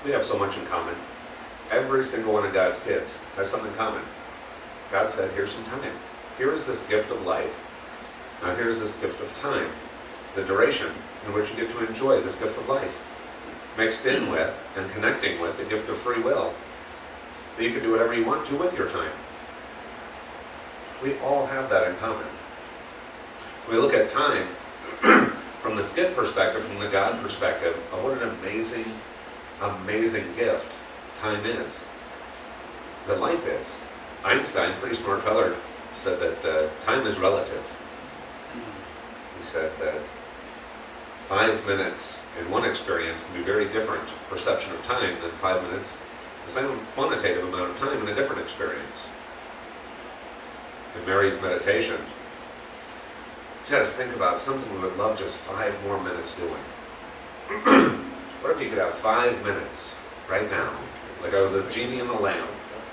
We have so much in common. Every single one of God's kids has something in common. God said, here's some time. Here is this gift of life. Now here's this gift of time. The duration in which you get to enjoy this gift of life. Mixed in with and connecting with the gift of free will. That you can do whatever you want to with your time. We all have that in common. We look at time from the skid perspective, from the God perspective, of what an amazing, amazing gift time is. That life is. Einstein, pretty smart feller, said that time is relative. He said that 5 minutes in one experience can be very different perception of time than 5 minutes, the same quantitative amount of time in a different experience. In Mary's meditation, she had us think about something we would love just 5 more minutes doing. What if you could have 5 minutes right now, like I was the genie in the lamp,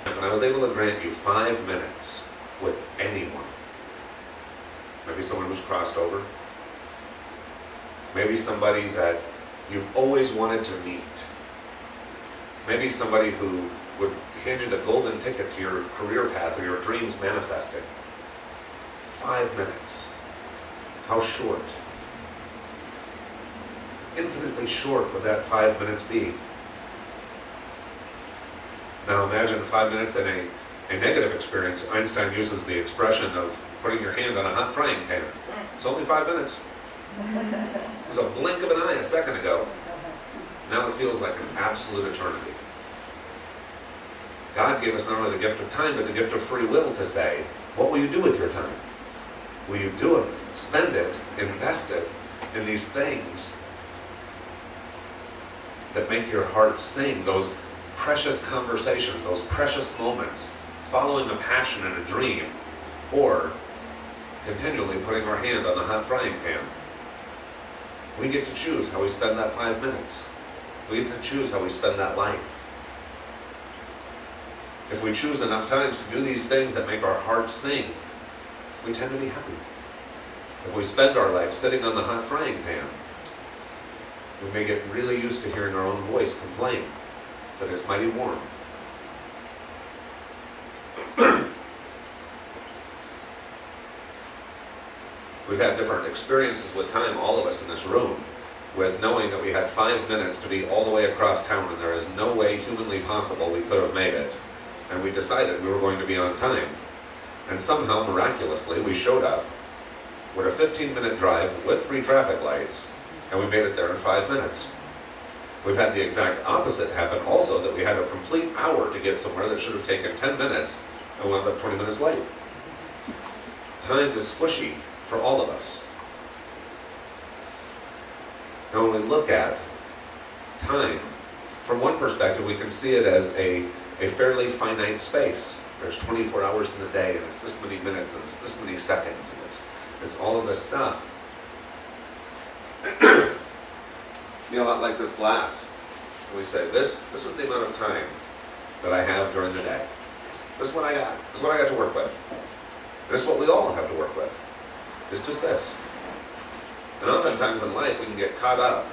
and I was able to grant you 5 minutes with anyone? Maybe someone who's crossed over. Maybe somebody that you've always wanted to meet. Maybe somebody who would hand you the golden ticket to your career path or your dreams manifesting. 5 minutes. How short? Infinitely short would that 5 minutes be? Now imagine 5 minutes in a negative experience. Einstein uses the expression of putting your hand on a hot frying pan. It's only 5 minutes. It was a blink of an eye a second ago. Now it feels like an absolute eternity. God gave us not only the gift of time, but the gift of free will to say, what will you do with your time? Will you do it, spend it, invest it in these things that make your heart sing, those precious conversations, those precious moments, following a passion and a dream, or continually putting our hand on the hot frying pan? We get to choose how we spend that 5 minutes. We get to choose how we spend that life. If we choose enough times to do these things that make our heart sing, we tend to be happy. If we spend our life sitting on the hot frying pan, we may get really used to hearing our own voice complain that it's mighty warm. We've had different experiences with time, all of us in this room, with knowing that we had 5 minutes to be all the way across town and there is no way humanly possible we could have made it. And we decided we were going to be on time. And somehow, miraculously, we showed up with a 15-minute drive with 3 traffic lights, and we made it there in 5 minutes. We've had the exact opposite happen also, that we had a complete hour to get somewhere that should have taken 10 minutes, and wound up 20 minutes late. Time is squishy for all of us. Now when we look at time, from one perspective we can see it as a fairly finite space. There's 24 hours in the day, and it's this many minutes, and it's this many seconds, and it's all of this stuff. Be a lot like this glass. And we say, this is the amount of time that I have during the day. This is what I got. This is what I got to work with. This is what we all have to work with. It's just this. And oftentimes in life we can get caught up,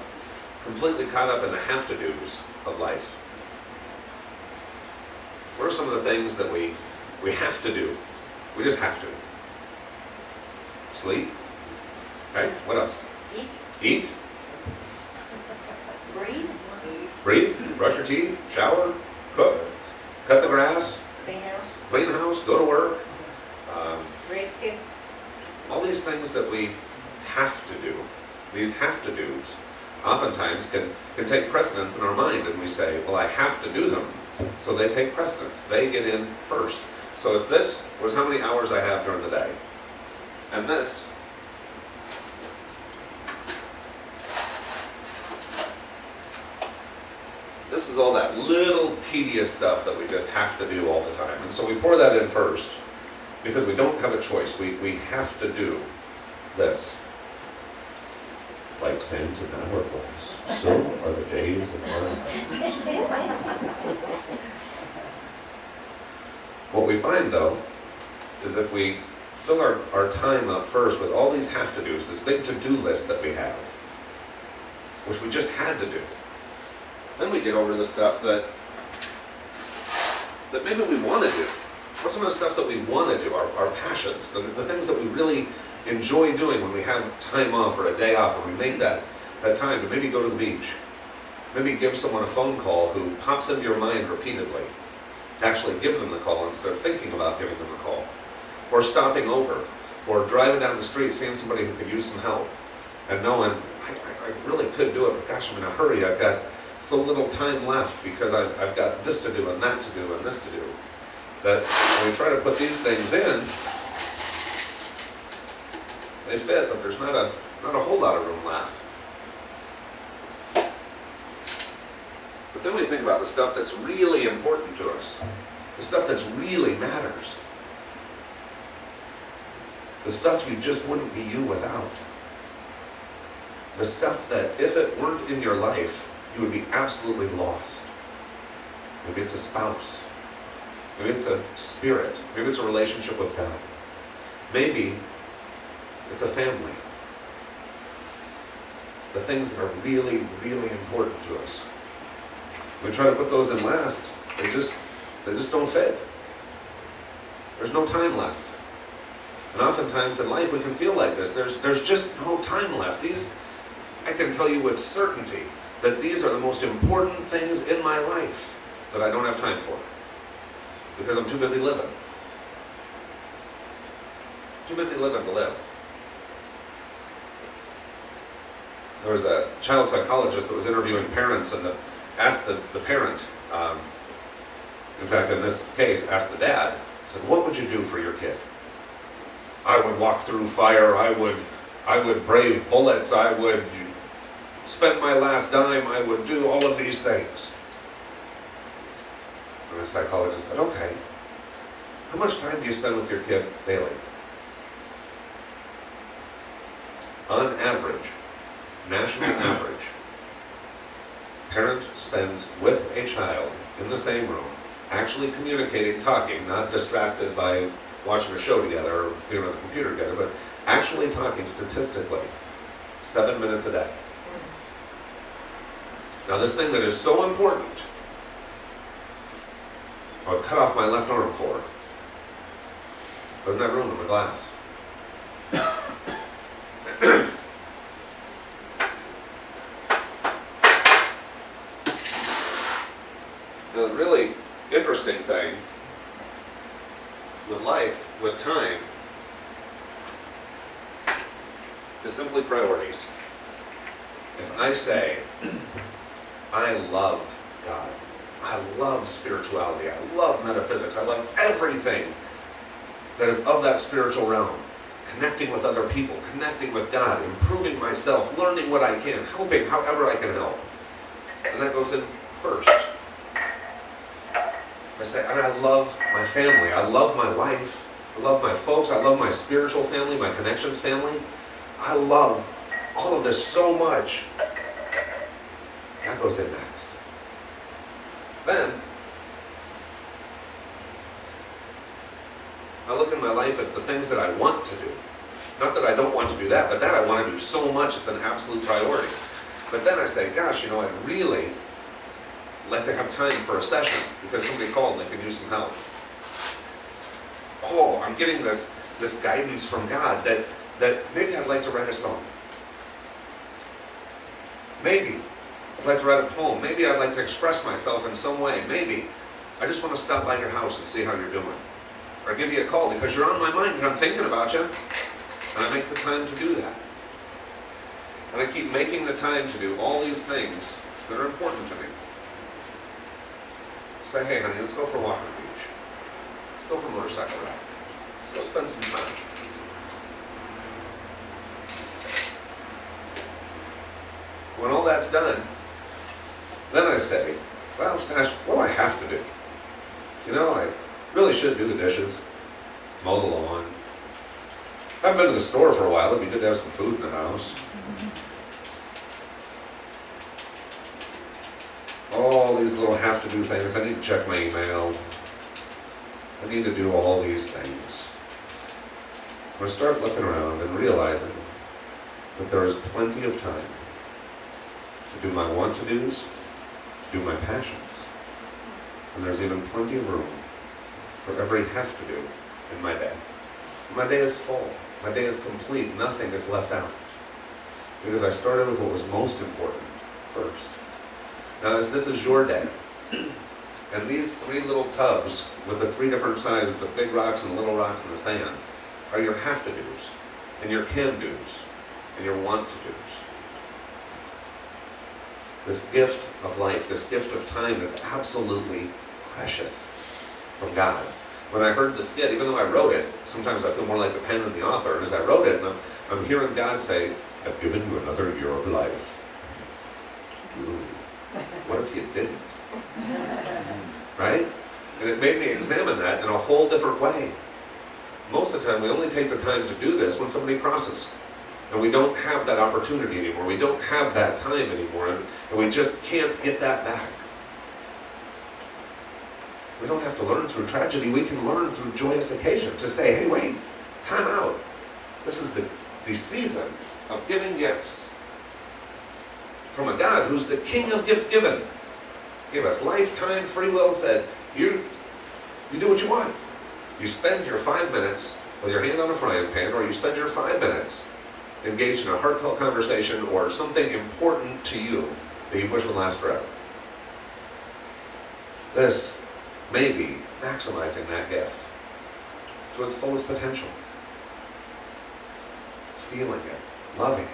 completely caught up in the have-to-dos of life. What are some of the things that we have to do? We just have to. Sleep. Okay, what else? Eat. Breathe. Brush your teeth. Shower. Cook. Cut the grass. Clean the house. Go to work. Raise kids. All these things that we have to do, these have-to-dos, oftentimes can take precedence in our mind, and we say, well, I have to do them, so they take precedence. They get in first. So if this was how many hours I have during the day, and this is all that little tedious stuff that we just have to do all the time. And so we pour that in first, because we don't have a choice. We have to do this. Like sands in hourglass, so are the days of our lives. What we find, though, is if we fill our time up first with all these have-to-dos, this big to-do list that we have, which we just had to do, Then we get over to the stuff that maybe we want to do. What's some of the stuff that we want to do, our passions, the things that we really enjoy doing when we have time off or a day off, and we make that time to maybe go to the beach. Maybe give someone a phone call who pops into your mind repeatedly. To actually give them the call instead of thinking about giving them a call. Or stopping over. Or driving down the street, seeing somebody who could use some help. And knowing, I really could do it, but gosh, I'm in a hurry. I've got so little time left because I've got this to do and that to do and this to do. That when we try to put these things in, they fit, but there's not a whole lot of room left. But then we think about the stuff that's really important to us. The stuff that's really matters. The stuff you just wouldn't be you without. The stuff that if it weren't in your life, you would be absolutely lost. Maybe it's a spouse. Maybe it's a spirit. Maybe it's a relationship with God. Maybe it's a family. The things that are really, really important to us. We try to put those in last, they just don't fit. There's no time left. And oftentimes in life we can feel like this. There's just no time left. I can tell you with certainty that these are the most important things in my life that I don't have time for. Because I'm too busy living. Too busy living to live. There was a child psychologist that was interviewing parents and asked the parent, in fact in this case asked the dad, said, what would you do for your kid? I would walk through fire, I would brave bullets, I would spend my last dime, I would do all of these things. And the psychologist said, okay, how much time do you spend with your kid daily? On average, national average, parent spends with a child in the same room, actually communicating, talking, not distracted by watching a show together or being on the computer together, but actually talking statistically, 7 minutes a day. Now this thing that is so important, I would cut off my left arm for, doesn't have room in my glass. Now, the really interesting thing with life, with time, is simply priorities. If I say, I love God, I love spirituality, I love metaphysics, I love everything that is of that spiritual realm, connecting with other people, connecting with God, improving myself, learning what I can, helping however I can help. And that goes in first. I say, and I love my family, I love my wife, I love my folks, I love my spiritual family, my connections family. I love all of this so much. That goes in next. Then, I look in my life at the things that I want to do. Not that I don't want to do that, but that I want to do so much, it's an absolute priority. But then I say, gosh, I'd really like to have time for a session because somebody called and they could use some help. Oh, I'm getting this guidance from God that maybe I'd like to write a song. Maybe I'd like to write a poem. Maybe I'd like to express myself in some way. Maybe I just want to stop by your house and see how you're doing. Or give you a call because you're on my mind and I'm thinking about you. And I make the time to do that. And I keep making the time to do all these things that are important to me. Say, hey honey, let's go for a walk on the beach. Let's go for a motorcycle ride. Let's go spend some time. When all that's done, then I say, well, gosh, what do I have to do? I really should do the dishes, mow the lawn. I haven't been to the store for a while. It'd be good to have some food in the house. All these little have-to-do things. I need to check my email. I need to do all these things. I'm going to start looking around and realizing that there is plenty of time to do my want-to-dos, do my passions. And there's even plenty of room for every have to do in my day. My day is full. My day is complete. Nothing is left out. Because I started with what was most important first. Now, as this is your day, and these 3 little tubs with the 3 different sizes, the big rocks and the little rocks and the sand, are your have to do's, and your can do's, and your want to do's. This gift of life, this gift of time that's absolutely precious from God. When I heard the skit, even though I wrote it, sometimes I feel more like the pen than the author, and as I wrote it, I'm hearing God say, I've given you another year of life. Ooh, what if you didn't? Right? And it made me examine that in a whole different way. Most of the time, we only take the time to do this when somebody crosses. And we don't have that opportunity anymore. We don't have that time anymore. And we just can't get that back. We don't have to learn through tragedy. We can learn through joyous occasion to say, hey, wait, time out. This is the season of giving gifts from a God who's the king of gift given. Gave us lifetime free will, said, you do what you want. You spend your 5 minutes with your hand on a frying pan, or you spend your 5 minutes engaged in a heartfelt conversation or something important to you that you wish would last forever. This may be maximizing that gift to its fullest potential. Feeling it, loving it,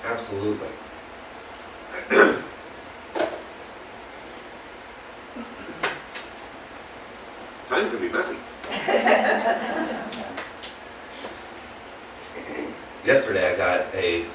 absolutely. Time can be messy. Yesterday I got a